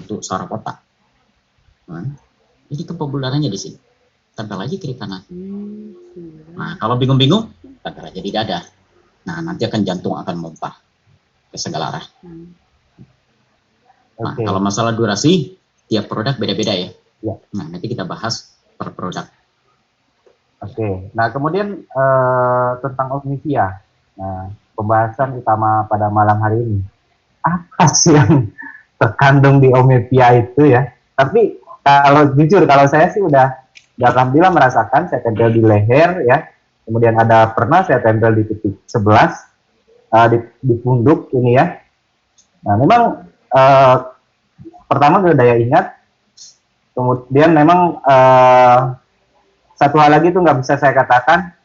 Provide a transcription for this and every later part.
untuk saraf otak. Nah, ini pembuluh darahnya di sini. Tempel lagi kiri kanan. Nah, kalau bingung-bingung, tempel aja di dada. Nah, nanti jantung akan memumpah ke segala arah. Nah, kalau masalah durasi, tiap produk beda-beda ya. Nah, nanti kita bahas per produk. Nah, kemudian tentang Omnivia. Nah, pembahasan utama pada malam hari ini. Apa sih yang terkandung di Omnivia itu ya? Tapi kalau jujur, kalau saya sih udah alhamdulillah merasakan, saya tempel di leher ya. Kemudian pernah saya tempel di titik 11 di punduk ini ya. Nah, memang pertama daya ingat, kemudian memang satu hal lagi itu nggak bisa saya katakan,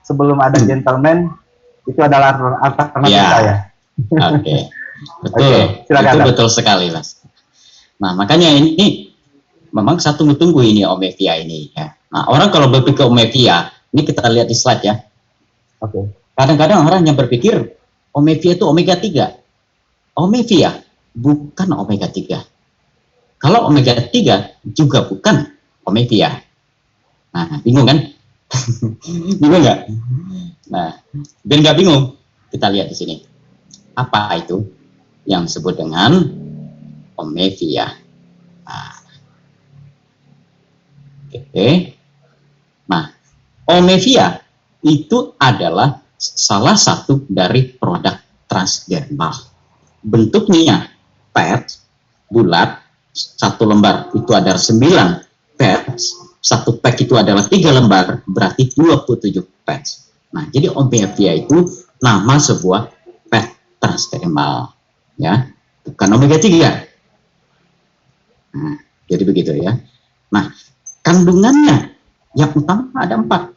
sebelum ada gentleman itu adalah alternatif saya. Betul, silakan, itu betul sekali Mas. Nah, makanya ini memang saya tunggu-tunggu ini Omnivia ini ya. Nah, orang kalau berpikir Omnivia, ini kita lihat di slide ya. Kadang-kadang orang yang berpikir Omnivia itu omega 3. Omnivia bukan omega 3. Kalau omega 3 juga bukan Omnivia. Nah, bingung kan? Bingung nggak? Nah, biar nggak bingung, kita lihat di sini. Apa itu yang disebut dengan Omnivia? Nah, Omnivia itu adalah salah satu dari produk transdermal. Bentuknya pads bulat, satu lembar itu ada 9 pads, satu pack itu adalah 3 lembar, berarti 27 pads. Nah, jadi Omnivia itu nama sebuah pad transdermal, ya, bukan omega 3. Nah, jadi begitu ya. Nah, kandungannya yang utama ada 4.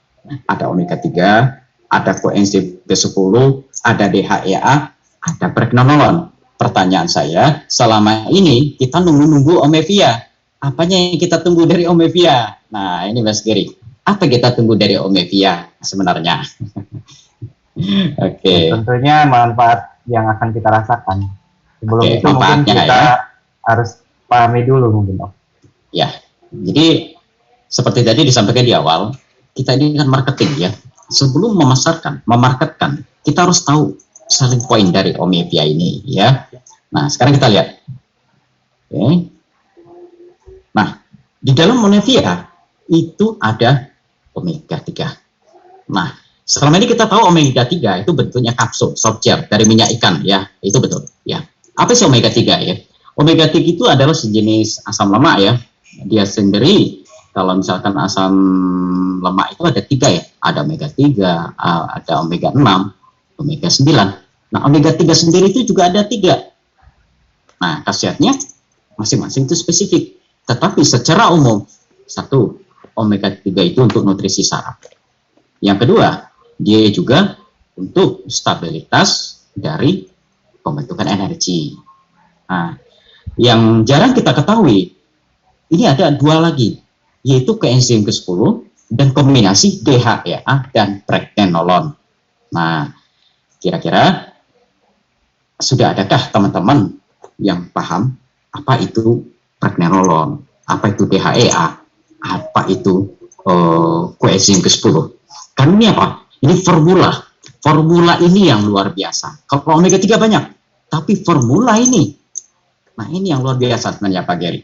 Ada omega 3, ada koenzim B10, ada DHEA, ada pregnenolon. Pertanyaan saya, selama ini kita nunggu-nunggu Omnivia. Apanya yang kita tunggu dari Omnivia? Nah, ini Mas Giri. Apa kita tunggu dari Omnivia sebenarnya? Tentunya manfaat yang akan kita rasakan. Sebelum itu mungkin kita harus pahami dulu mungkin, Dok. Ya, jadi seperti tadi disampaikan di awal, kita ini kan marketing ya. Sebelum memarketkan, kita harus tahu selling point dari Omnivia ini ya. Nah, sekarang kita lihat. Nah, di dalam Omnivia itu ada omega 3. Nah, selama ini kita tahu omega 3 itu bentuknya kapsul, soft gel dari minyak ikan ya. Itu betul ya. Apa sih omega 3 ya? Omega 3 itu adalah sejenis asam lemak ya. Dia sendiri, kalau misalkan asam lemak itu ada 3 ya. Ada omega 3, ada omega 6, omega 9. Nah, omega 3 sendiri itu juga ada 3. Nah, khasiatnya masing-masing itu spesifik. Tetapi secara umum, satu, omega 3 itu untuk nutrisi saraf. Yang kedua, dia juga untuk stabilitas dari pembentukan energi. Nah, yang jarang kita ketahui, ini ada 2 lagi, yaitu koenzim Q10 dan kombinasi DHEA dan pregnenolon. Nah, kira-kira sudah adakah teman-teman yang paham apa itu pregnenolon, apa itu DHEA, apa itu koenzim Q10? Kan ini apa? Ini formula. Formula ini yang luar biasa. Kalau omega 3 banyak, tapi formula ini, nah ini yang luar biasa sebenarnya Pak Gary.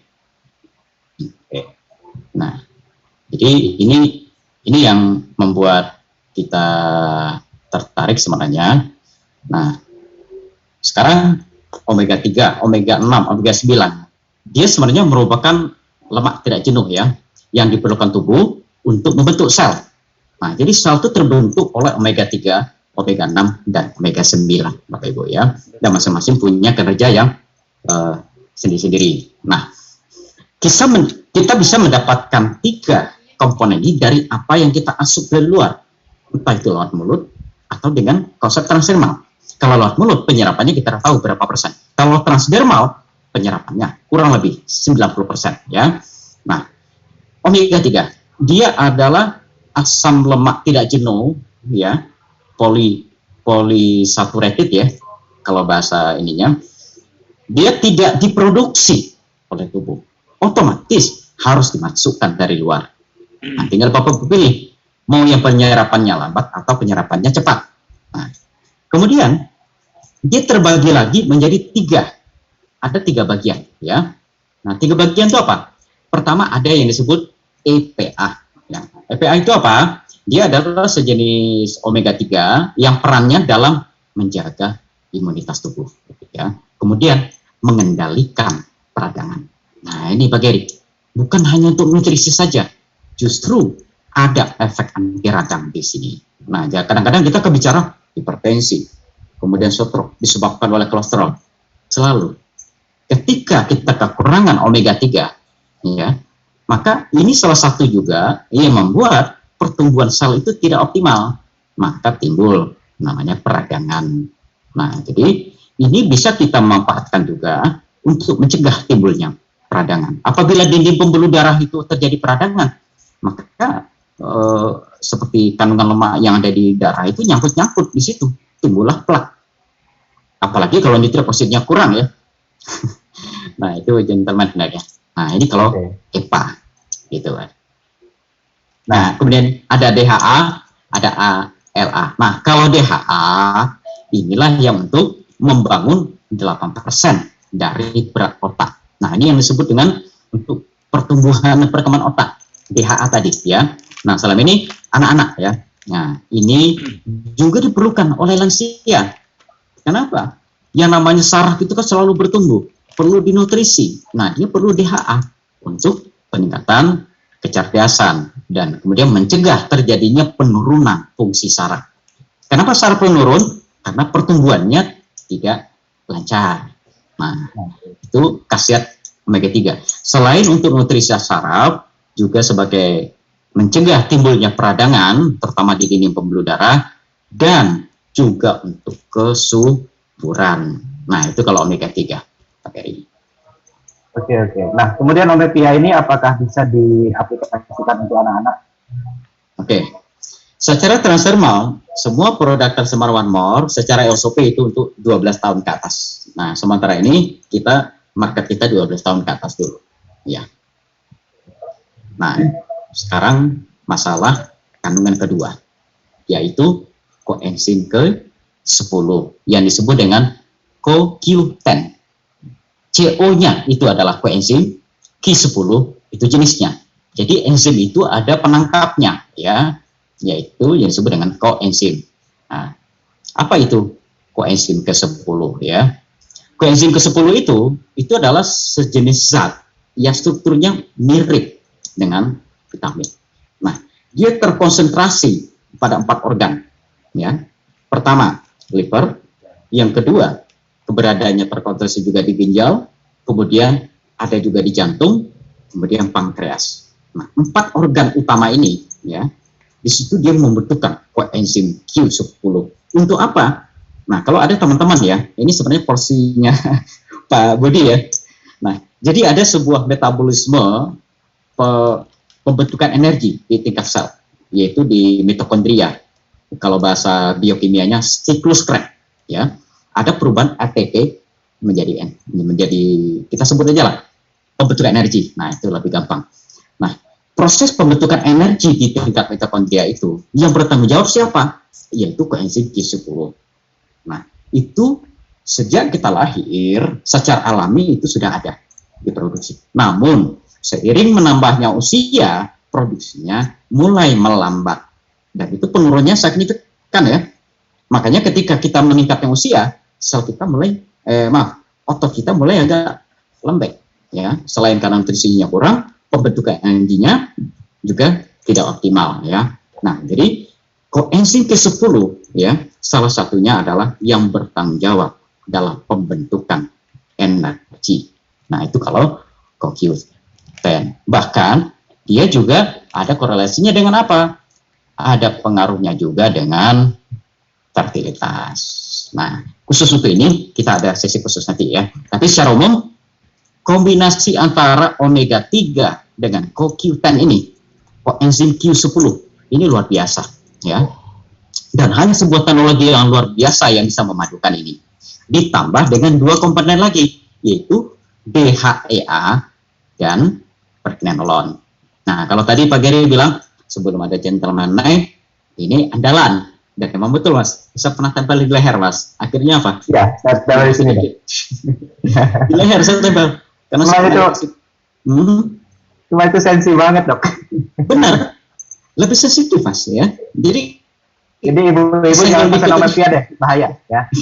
Nah, jadi ini yang membuat kita tertarik sebenarnya. Nah, sekarang omega 3, omega 6, omega 9, dia sebenarnya merupakan lemak tidak jenuh ya, yang diperlukan tubuh untuk membentuk sel. Nah, jadi sel itu terbentuk oleh omega 3, omega 6, dan omega 9, Bapak Ibu ya. Dan masing-masing punya kerja yang sendiri-sendiri. Nah, kita bisa mendapatkan 3 komponen ini dari apa yang kita asup dari luar. Entah itu lewat mulut atau dengan konsep transdermal. Kalau lewat mulut, penyerapannya kita tahu berapa persen. Kalau transdermal, penyerapannya kurang lebih 90% ya. Nah, omega 3, dia adalah asam lemak tidak jenuh ya, polysaturated ya kalau bahasa ininya. Dia tidak diproduksi oleh tubuh, otomatis harus dimasukkan dari luar. Nah, tinggal Bapak pilih mau yang penyerapannya lambat atau penyerapannya cepat. Nah, kemudian dia terbagi lagi menjadi 3. Ada 3 bagian, ya. Nah, 3 bagian itu apa? Pertama ada yang disebut EPA. Ya. EPA itu apa? Dia adalah sejenis omega 3 yang perannya dalam menjaga imunitas tubuh, ya. Kemudian mengendalikan peradangan. Nah, ini Pak Geri, bukan hanya untuk nutrisi saja, justru ada efek anti radang di sini. Nah, kadang-kadang kita kebicara hipertensi, kemudian stroke disebabkan oleh kolesterol. Selalu ketika kita kekurangan omega 3, ya, maka ini salah satu juga yang membuat pertumbuhan sel itu tidak optimal, maka timbul namanya peradangan. Nah, jadi ini bisa kita manfaatkan juga untuk mencegah timbulnya peradangan. Apabila dinding pembuluh darah itu terjadi peradangan, maka seperti kandungan lemak yang ada di darah itu nyangkut-nyangkut di situ, timbullah plak. Apalagi kalau nitric oxide-nya kurang, ya. Nah, itu gentleman ya. Nah, ini kalau EPA gitu kan. Nah, kemudian ada DHA, ada ALA. Nah, kalau DHA inilah yang untuk membangun 8% dari berat otak. Nah, ini yang disebut dengan untuk pertumbuhan perkembangan otak, DHA tadi, ya. Nah, selama ini anak-anak, ya. Nah, ini juga diperlukan oleh lansia. Kenapa? Yang namanya saraf itu kan selalu bertumbuh, perlu dinutrisi. Nah, dia perlu DHA untuk peningkatan kecerdasan dan kemudian mencegah terjadinya penurunan fungsi saraf. Kenapa saraf menurun? Karena pertumbuhannya tidak lancar. Nah, itu khasiat omega 3. Selain untuk nutrisi saraf, juga sebagai mencegah timbulnya peradangan, terutama di dinding pembuluh darah, dan juga untuk kesuburan. Nah, itu kalau omega 3. Oke. Nah, kemudian omega ini apakah bisa diaplikasikan untuk anak-anak? Oke. Secara transdermal, semua produk tercemar One More secara SOP itu untuk 12 tahun ke atas. Nah, sementara ini market kita 12 tahun ke atas dulu. Ya. Nah, sekarang masalah kandungan kedua, yaitu koenzim ke-10 yang disebut dengan CoQ10. CO-nya itu adalah koenzim, Q10 itu jenisnya. Jadi enzim itu ada penangkapnya, ya, yaitu yang disebut dengan koenzim. Nah, apa itu koenzim ke-10, ya? Koenzim ke-10 itu adalah sejenis zat yang strukturnya mirip dengan vitamin. Nah, dia terkonsentrasi pada 4 organ, ya. Pertama, liver. Yang kedua, keberadaannya terkonsentrasi juga di ginjal, kemudian ada juga di jantung, kemudian pankreas. Nah, 4 organ utama ini, ya, di situ dia membutuhkan koenzim Q10. Untuk apa? Nah, kalau ada teman-teman, ya, ini sebenarnya porsinya Pak Budi, ya. Nah, jadi ada sebuah metabolisme pembentukan energi di tingkat sel, yaitu di mitokondria. Kalau bahasa biokimianya siklus Krebs, ya. Ada perubahan ATP menjadi kita sebut aja lah pembentukan energi. Nah, itu lebih gampang. Nah, proses pembentukan energi di tingkat mitokondria itu yang bertanggung jawab siapa? Yaitu koenzim Q10. Nah, itu sejak kita lahir secara alami itu sudah ada diproduksi. Namun seiring menambahnya usia, produksinya mulai melambat dan itu penurunannya signifikan, ya. Makanya ketika kita meningkatnya usia, sel kita otot kita mulai agak lembek, ya. Selain karena nutrisinya kurang, pembentukan energinya juga tidak optimal, ya. Nah, jadi koenzim Q10, ya, salah satunya adalah yang bertanggung jawab dalam pembentukan energi. Nah, itu kalau CoQ10. Bahkan dia juga ada korelasinya dengan apa? Ada pengaruhnya juga dengan fertilitas. Nah, khusus untuk ini kita ada sesi khusus nanti, ya. Tapi secara umum kombinasi antara omega 3 dengan CoQ10 ini, koenzim Q10 ini luar biasa, ya. Dan hanya sebuah teknologi yang luar biasa yang bisa memadukan ini. Ditambah dengan 2 komponen lagi, yaitu DHEA dan pregnenolon. Nah, kalau tadi Pak Geri bilang sebelum ada gentleman night, ini andalan. Dan memang betul, Mas. Saya pernah tempel di leher, Mas. Akhirnya apa? Ya, saya tempel di sini. Di leher saya tempel. Karena cuma itu sensi banget, Dok. Benar. Lebih sensitif, Mas, ya. Jadi ibu-ibu jangan pesan ometia deh, bahaya ya.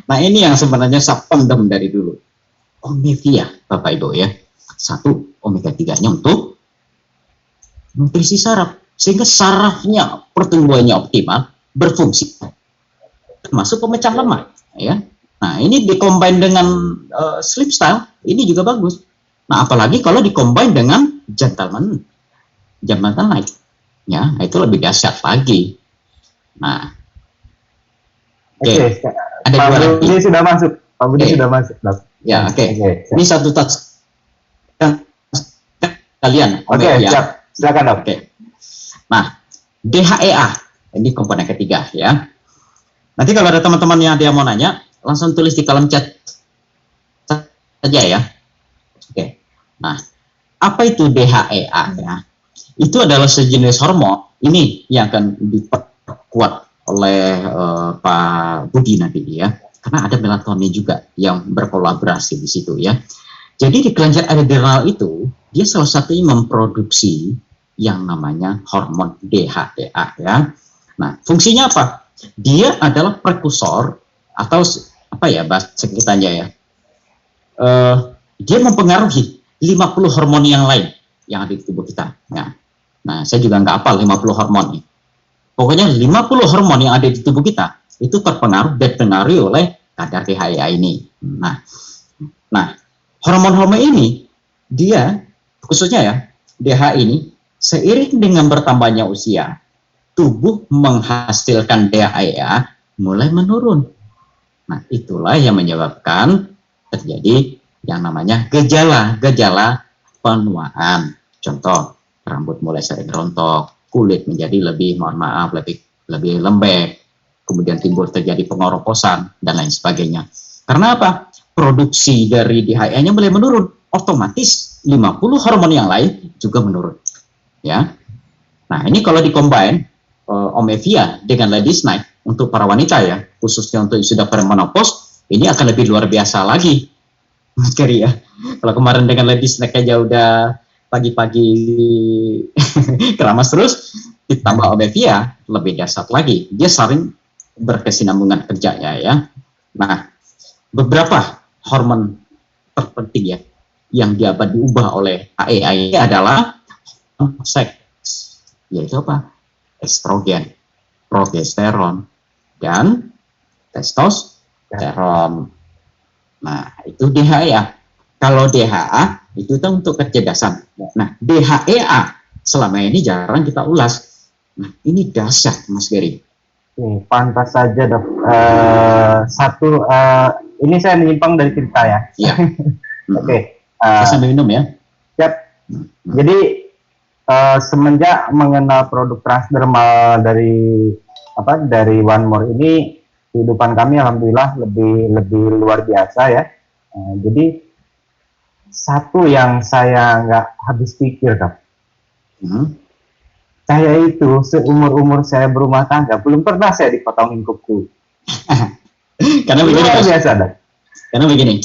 Nah ini yang sebenarnya saya pendem dari dulu. Omevia, Bapak Ibu ya. Satu, omega 3-nya untuk nutrisi saraf. Sehingga sarafnya pertumbuhannya optimal, berfungsi. Termasuk pemecah lemak. Ya. Nah ini dikombin dengan sleep style, ini juga bagus. Nah apalagi kalau dikombin dengan gentleman night. Ya, itu lebih dahsyat lagi. Nah, oke. Ada Pak dua lagi. Budi sudah masuk. Pak Budi sudah masuk. Dok. Ya, oke. Ini satu touch kalian. Oke, siap. Silakan, Dok. Oke. Nah, DHEA ini komponen ketiga ya. Nanti kalau ada teman-teman yang dia mau nanya, langsung tulis di kolom chat saja ya. Oke. Nah, apa itu DHEA ya? Itu adalah sejenis hormon ini yang akan diperkuat oleh Pak Budi nanti ya, karena ada melatonin juga yang berkolaborasi di situ ya. Jadi di kelenjar adrenal itu dia salah satunya memproduksi yang namanya hormon DHEA ya. Nah fungsinya apa? Dia adalah prekursor atau apa ya bahasa kitanya ya. Dia mempengaruhi 50 hormon yang lain yang ada di tubuh kita. Nah, saya juga nggak hafal 50 hormon nih. Pokoknya 50 hormon yang ada di tubuh kita itu dipengaruhi oleh kadar DHEA ini. Nah, hormon-hormon ini dia khususnya ya DHEA ini seiring dengan bertambahnya usia, tubuh menghasilkan DHEA mulai menurun. Nah, itulah yang menyebabkan terjadi yang namanya gejala penuaan. Contoh, rambut mulai sering rontok, kulit menjadi lebih lembek, kemudian timbul terjadi pengoroposan dan lain sebagainya. Karena apa? Produksi dari DHEA-nya mulai menurun, otomatis 50 hormon yang lain juga menurun. Ya. Nah, ini kalau dikombin Omevia dengan Ladies Night untuk para wanita ya, khususnya untuk sudah perimenopause, ini akan lebih luar biasa lagi. Mas Keri ya. Kalau kemarin dengan Ladies Night aja udah pagi-pagi keramas terus, ditambah Omevia lebih dahsyat lagi. Dia saling berkesinambungan kerjanya ya. Nah, beberapa hormon terpenting ya yang dapat diubah oleh HEA ini adalah seks, yaitu apa? Estrogen, progesteron, dan testosteron. Nah, itu DHEA. Kalau DHA itu untuk kecerdasan. Nah, DHEA selama ini jarang kita ulas. Nah, ini dahsyat, Mas Geri. Pantas saja, Dok. Ini saya menyimpang dari cerita ya. Iya. Oke. Saya sambil minum ya. Siap. Jadi semenjak mengenal produk transdermal dari One More ini, kehidupan kami alhamdulillah lebih luar biasa ya. Jadi satu yang saya nggak habis pikir, Kak. Saya itu seumur saya berumah tangga belum pernah saya dipotongin kuku. Karena begini, biasa, Dok. Karena begini,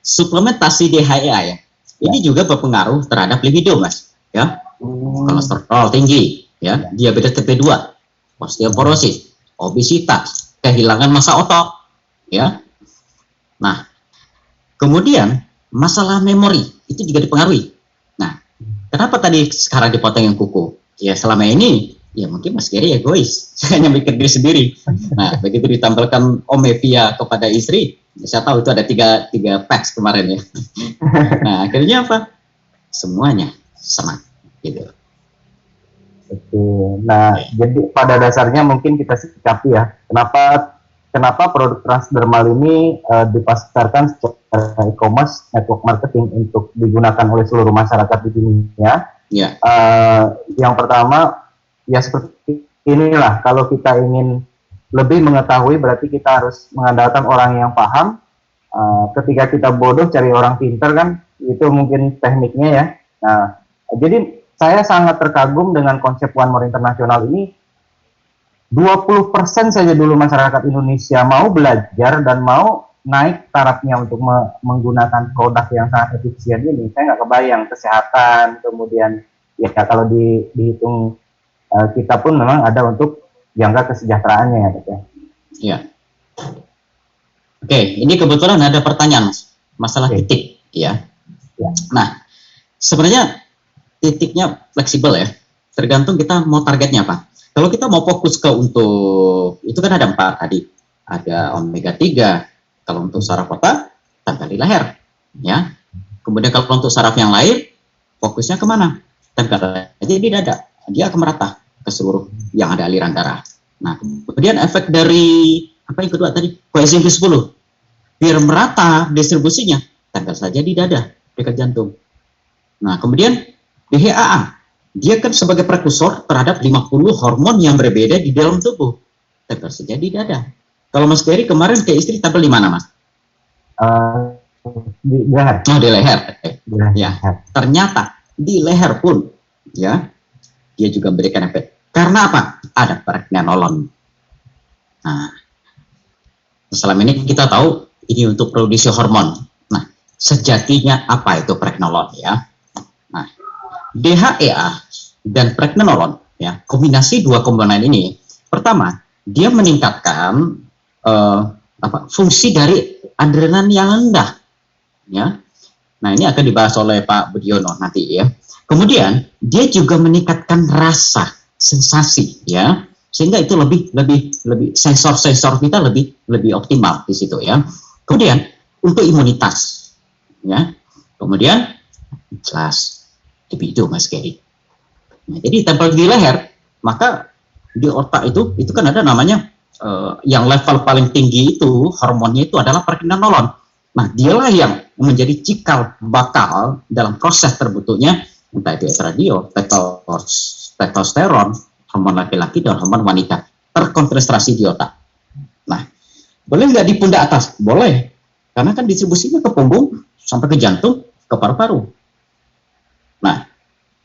suplementasi DHEA ya, ini juga berpengaruh terhadap libido, Mas. Ya, kolesterol tinggi, ya, diabetes tipe 2, osteoporosis, obesitas, kehilangan massa otot, ya. Nah, kemudian masalah memori itu juga dipengaruhi. Nah, kenapa tadi sekarang dipotongin kuku? Ya selama ini, ya mungkin Mas Geri egois, hanya mikir diri sendiri. Nah, begitu ditampilkan Omevia kepada istri, saya tahu itu ada tiga packs kemarin ya. Nah, akhirnya apa? Semuanya sama, gitu. Oke, nah jadi pada dasarnya mungkin kita sikapi ya, kenapa produk transdermal ini dipasarkan secara e-commerce, network marketing untuk digunakan oleh seluruh masyarakat di dunia. Ya. Yang pertama, ya seperti inilah, kalau kita ingin lebih mengetahui berarti kita harus mengandalkan orang yang paham, ketika kita bodoh cari orang pinter kan, itu mungkin tekniknya ya. Nah, jadi saya sangat terkagum dengan konsep One More International ini. 20% saja dulu masyarakat Indonesia mau belajar dan mau naik tarafnya untuk menggunakan produk yang sangat efisien ini. Saya nggak kebayang kesehatan, kemudian ya kalau dihitung kita pun memang ada untuk jangka kesejahteraannya ya, gitu ya. Iya. Oke, ini kebetulan ada pertanyaan Mas, masalah titik, ya. Nah, sebenarnya titiknya fleksibel ya, tergantung kita mau targetnya apa. Kalau kita mau fokus ke untuk, itu kan ada 4 tadi, ada omega 3, kalau untuk saraf otak, tempel di leher, ya. Kemudian kalau untuk saraf yang lain, fokusnya kemana? Tempel aja di dada, dia akan merata ke seluruh yang ada aliran darah. Nah, kemudian efek dari, apa yang kedua tadi? Koenzim Q10, biar merata distribusinya, tempel saja di dada, dekat jantung. Nah, kemudian DHA, dia kan sebagai prekursor terhadap 50 hormon yang berbeda di dalam tubuh. Tempel saja di dada. Kalau Mas Gary kemarin ke istri tempel di mana, Mas? Di leher. Oh, di leher. Ya, ternyata di leher pun, ya, dia juga memberikan efek. Karena apa? Ada pregnenolon. Nah, selama ini kita tahu ini untuk produksi hormon. Nah, sejatinya apa itu pregnenolon, ya? Nah, DHEA dan pregnenolon, ya, kombinasi dua komponen ini, pertama dia meningkatkan fungsi dari adrenalin yang rendah, ya. Nah, ini akan dibahas oleh Pak Budiono nanti, ya. Kemudian dia juga meningkatkan rasa, sensasi, ya, sehingga itu lebih sensor kita lebih optimal di situ, ya. Kemudian untuk imunitas, ya. Kemudian jelas libido, Mas Gary. Nah, jadi tempel di leher, maka di otak itu kan ada namanya yang level paling tinggi itu hormonnya itu adalah pregnenolon. Nah, dialah yang menjadi cikal bakal dalam proses terbentuknya entah itu estradiol, testosteron, hormon laki-laki dan hormon wanita terkonsentrasi di otak. Nah, boleh nggak di pundak atas? Boleh, karena kan distribusinya ke punggung sampai ke jantung, ke paru-paru. Nah,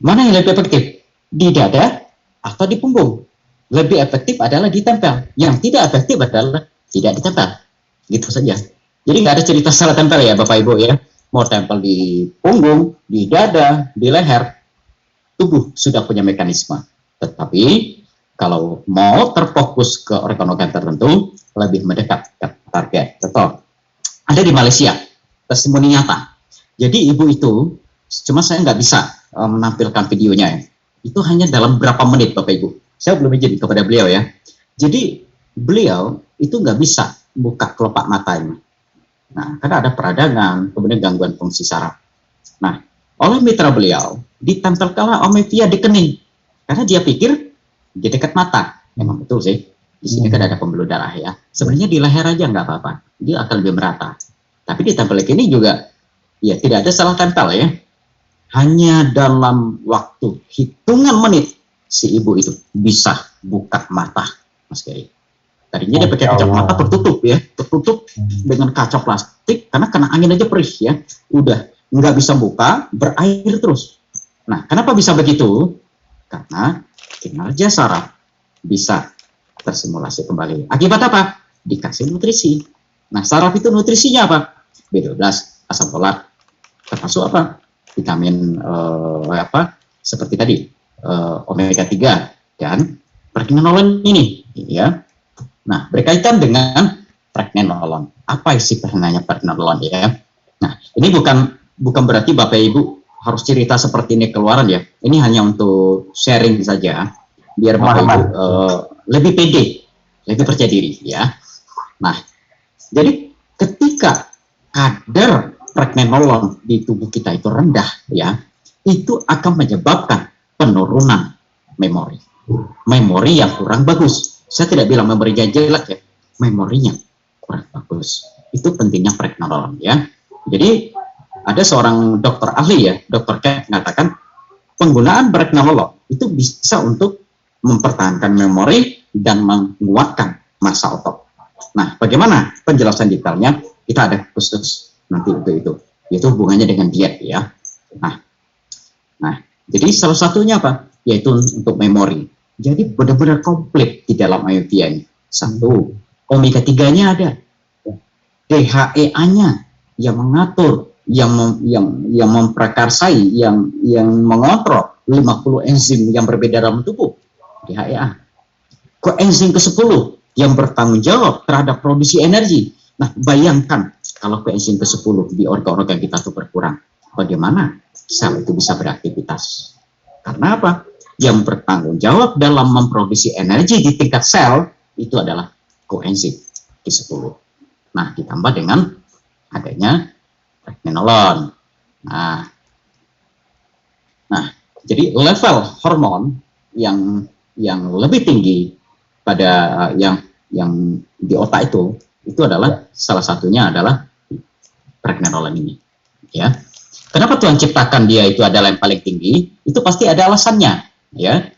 mana yang lebih efektif? Di dada atau di punggung? Lebih efektif adalah ditempel. Yang tidak efektif adalah tidak ditempel. Gitu saja. Jadi nggak ada cerita salah tempel ya Bapak Ibu ya. Mau tempel di punggung, di dada, di leher, tubuh sudah punya mekanisme. Tetapi kalau mau terfokus ke organ-organ tertentu, lebih mendekat ke target. Betul. Ada di Malaysia, testimoni nyata. Jadi ibu itu, cuma saya nggak bisa menampilkan videonya ya. Itu hanya dalam berapa menit Bapak Ibu. Saya belum izin kepada beliau ya. Jadi beliau itu nggak bisa buka kelopak matanya. Nah, karena ada peradangan, kemudian gangguan fungsi saraf. Nah, oleh mitra beliau ditempelkanlah omepia di kening. Karena dia pikir di dekat mata. Memang betul sih. Di sini kan ada pembuluh darah ya. Sebenarnya di leher aja nggak apa-apa. Dia akan lebih merata. Tapi ditempel di kening juga ya tidak ada salah tempel ya. Hanya dalam waktu hitungan menit si ibu itu bisa buka mata, Mas Gary. Tadinya dia pakai kacamata tertutup ya, tertutup dengan kaca plastik karena kena angin aja perih ya. Udah nggak bisa buka, berair terus. Nah, kenapa bisa begitu? Karena kinerja saraf bisa tersimulasi kembali. Akibat apa? Dikasih nutrisi. Nah, saraf itu nutrisinya apa? B12, asam folat, termasuk apa? Vitamin seperti tadi omega 3 dan pregnenolon ini ya. Nah, berkaitan dengan pregnenolon. Apa isi sebenarnya pregnenolon ya? Nah, ini bukan berarti Bapak Ibu harus cerita seperti ini keluaran ya. Ini hanya untuk sharing saja biar Bapak Ibu lebih pede, lebih percaya diri ya. Nah, jadi ketika kadar pregnenolon di tubuh kita itu rendah ya, itu akan menyebabkan penurunan memori yang kurang bagus. Saya tidak bilang memorinya jelek ya, memorinya kurang bagus. Itu pentingnya pregnenolon ya. Jadi ada seorang dokter ahli ya, Dr. Keck mengatakan penggunaan pregnenolon itu bisa untuk mempertahankan memori dan menguatkan massa otot. Nah, bagaimana penjelasan detailnya? kita ada khusus nanti untuk itu hubungannya dengan diet ya. Nah, jadi salah satunya apa? Yaitu untuk memori. Jadi benar-benar komplit di dalam omega ini. Satu, omega 3-nya ada, DHEA-nya yang mengatur, yang memprakarsai, yang mengontrol 50 enzim yang berbeda dalam tubuh, DHEA. Koenzim ke-10 yang bertanggung jawab terhadap produksi energi. Nah, bayangkan kalau koenzim ke-10 di organ-organ kita itu berkurang, bagaimana sel itu bisa beraktivitas? Karena apa? Yang bertanggung jawab dalam memproduksi energi di tingkat sel itu adalah koenzim Q10. Nah, ditambah dengan adanya pregnenolon. Nah, jadi level hormon yang lebih tinggi pada yang di otak itu adalah salah satunya adalah pregnenolon ini. Ya, kenapa Tuhan ciptakan dia itu adalah yang paling tinggi? Itu pasti ada alasannya, ya.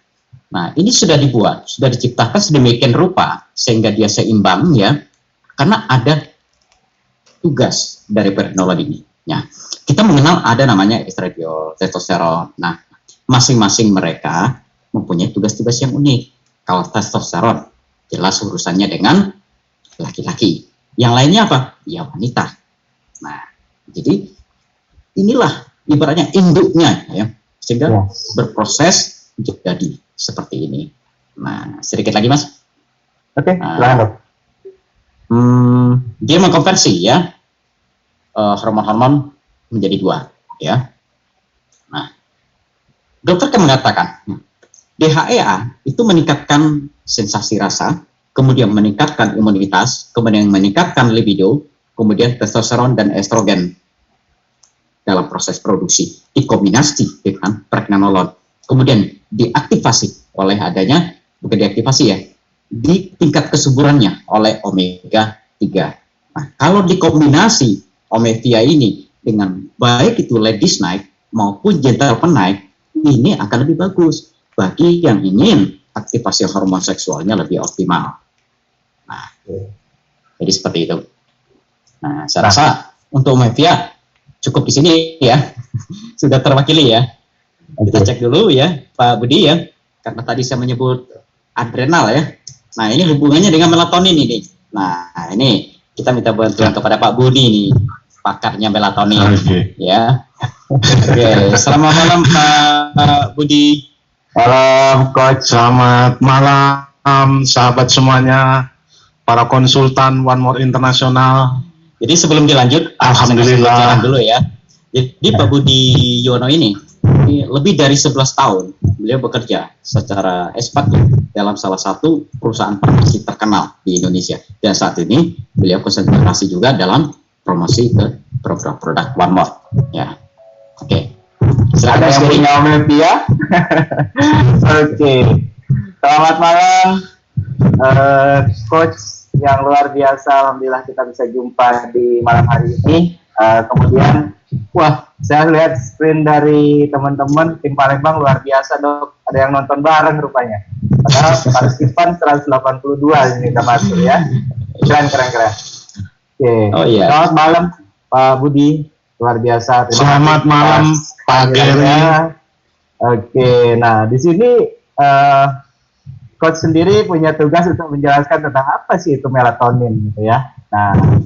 Nah, ini sudah dibuat, sudah diciptakan sedemikian rupa sehingga dia seimbang, ya. Karena ada tugas dari pregnenolon ini. Ya, kita mengenal ada namanya estradiol, testosteron. Nah, masing-masing mereka mempunyai tugas-tugas yang unik. Kalau testosteron jelas urusannya dengan laki-laki. Yang lainnya apa? Ya wanita. Nah, jadi inilah ibaratnya induknya, ya, sehingga berproses jadi seperti ini. Nah, sedikit lagi, Mas. Oke, silakan, Dok. Dia mengkonversi, ya, hormon-hormon menjadi 2, ya. Nah, dokter kan mengatakan DHEA itu meningkatkan sensasi rasa, kemudian meningkatkan imunitas, kemudian meningkatkan libido, kemudian testosteron dan estrogen dalam proses produksi dikombinasi dengan pregnenolon, kemudian diaktifasi oleh adanya, bukan diaktifasi ya, di tingkat kesuburannya oleh omega 3. Nah, kalau dikombinasi omega ini dengan baik itu ladies night maupun gentleman night, ini akan lebih bagus bagi yang ingin aktivasi hormon seksualnya lebih optimal. Nah, jadi seperti itu. Nah, saya rasa untuk omega cukup di sini ya, sudah terwakili ya. Kita cek dulu ya, Pak Budi ya, karena tadi saya menyebut adrenal ya. Nah, ini hubungannya dengan melatonin ini. Nah, ini kita minta bantuan kepada Pak Budi nih, pakarnya melatonin, ya. Oke, selamat malam Pak Budi. Malam Coach, selamat malam sahabat semuanya, para konsultan One More International. Jadi sebelum dilanjut, alhamdulillah dulu ya. Jadi Pak Budi Yono ini lebih dari 11 tahun beliau bekerja secara ekspat dalam salah satu perusahaan farmasi terkenal di Indonesia. Dan saat ini beliau konsentrasi juga dalam promosi ke produk One More. Ya, oke. Ada yang punya omega? Oke. Selamat malam, Coach yang luar biasa. Alhamdulillah kita bisa jumpa di malam hari ini. Kemudian, wah, saya lihat screen dari teman-teman tim Palembang luar biasa, Dok. Ada yang nonton bareng rupanya. Padahal partisipan 182 ini kita masuk ya. Keren. Oke. Oh, iya. Selamat malam, Pak Budi. Luar biasa. Selamat malam Pak Geri. Oke, nah di sini Coach sendiri punya tugas untuk menjelaskan tentang apa sih itu melatonin gitu ya. Nah,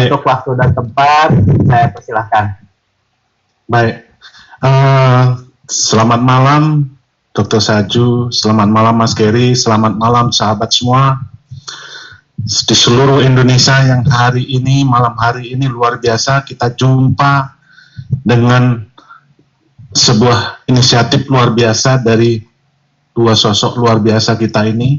untuk waktu dan tempat saya persilahkan. Baik, selamat malam Dr. Saju, selamat malam Mas Geri, selamat malam sahabat semua di seluruh Indonesia yang hari ini, malam hari ini luar biasa kita jumpa dengan sebuah inisiatif luar biasa dari dua sosok luar biasa kita ini,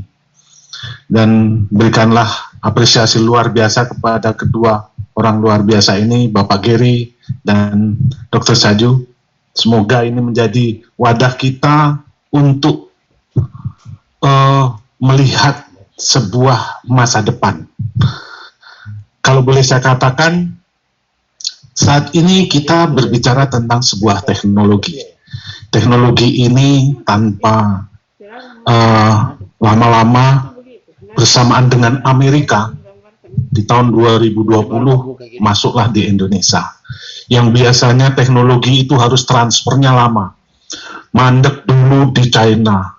dan berikanlah apresiasi luar biasa kepada kedua orang luar biasa ini, Bapak Geri dan Dr. Saju. Semoga ini menjadi wadah kita untuk melihat sebuah masa depan. Kalau boleh saya katakan, saat ini kita berbicara tentang sebuah teknologi. Teknologi ini tanpa lama-lama bersamaan dengan Amerika di tahun 2020 masuklah di Indonesia. Yang biasanya teknologi itu harus transfernya lama. Mandek dulu di China,